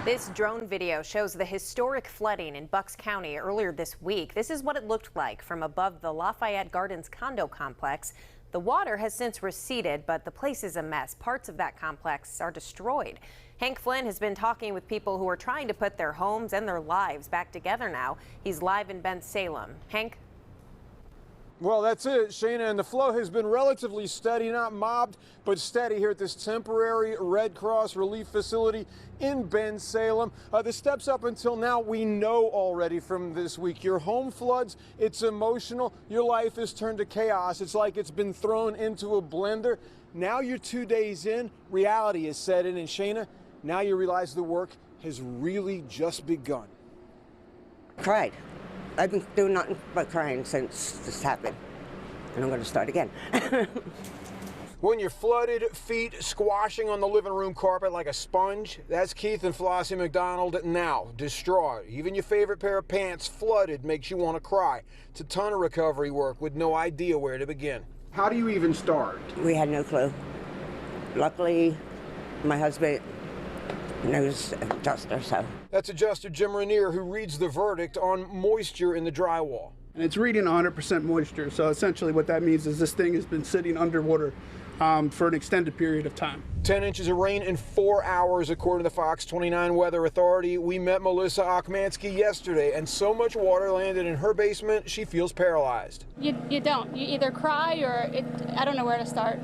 This drone video shows the historic flooding in Bucks County earlier this week. This is what it looked like from above the Lafayette Gardens condo complex. The water has since receded, but the place is a mess. Parts of that complex are destroyed. Hank Flynn has been talking with people who are trying to put their homes and their lives back together now. He's live in Bensalem. Hank? Well, that's it, Shana, and the flow has been relatively steady, not mobbed, but steady here at this temporary Red Cross relief facility in Bensalem. The steps up until now we know already from this week. Your home floods, it's emotional. Your life is turned to chaos. It's like it's been thrown into a blender. Now you're 2 days in, reality is set in, and Shana, now you realize the work has really just begun. Cried. I've been doing nothing but crying since this happened, and I'm going to start again. When you're flooded, feet squashing on the living room carpet like a sponge, that's Keith and Flossie McDonald now, distraught. Even your favorite pair of pants flooded makes you want to cry. It's a ton of recovery work with no idea where to begin. How do you even start? We had no clue. Luckily, my husband knows adjuster, so. That's adjuster Jim Rainier, who reads the verdict on moisture in the drywall. And it's reading 100% moisture, so essentially what that means is this thing has been sitting underwater for an extended period of time. 10 inches of rain in 4 hours, according to the Fox 29 Weather Authority. We met Melissa Ochmansky yesterday, and so much water landed in her basement, she feels paralyzed. You don't. You either cry or I don't know where to start.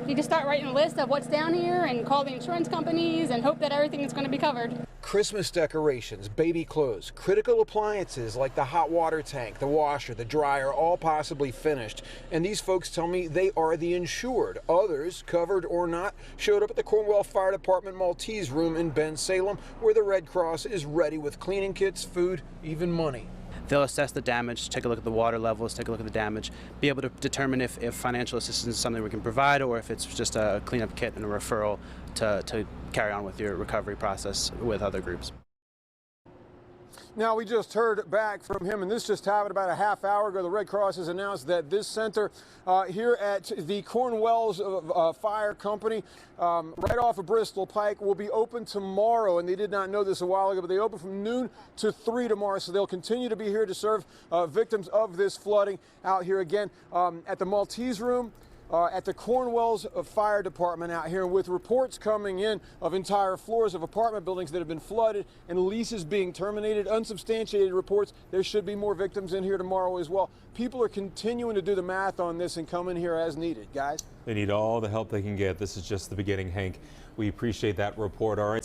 You can start writing a list of what's down here and call the insurance companies and hope that everything is going to be covered. Christmas decorations, baby clothes, critical appliances like the hot water tank, the washer, the dryer, all possibly finished. And these folks tell me they are the insured. Others, covered or not, showed up at the Cornwall Fire Department Maltese room in Bensalem, where the Red Cross is ready with cleaning kits, food, even money. They'll assess the damage, take a look at the water levels, take a look at the damage, be able to determine if financial assistance is something we can provide or if it's just a cleanup kit and a referral to carry on with your recovery process with other groups. Now, we just heard back from him, and this just happened about a half hour ago. The Red Cross has announced that this center here at the Cornwell's Fire Company, right off of Bristol Pike, will be open tomorrow. And they did not know this a while ago, but they open from noon to 3 tomorrow. So they'll continue to be here to serve victims of this flooding out here again at the Maltese room. At the Cornwell's Fire Department out here, with reports coming in of entire floors of apartment buildings that have been flooded and leases being terminated, unsubstantiated reports. There should be more victims in here tomorrow as well. People are continuing to do the math on this and come in here as needed, guys. They need all the help they can get. This is just the beginning, Hank. We appreciate that report. All right.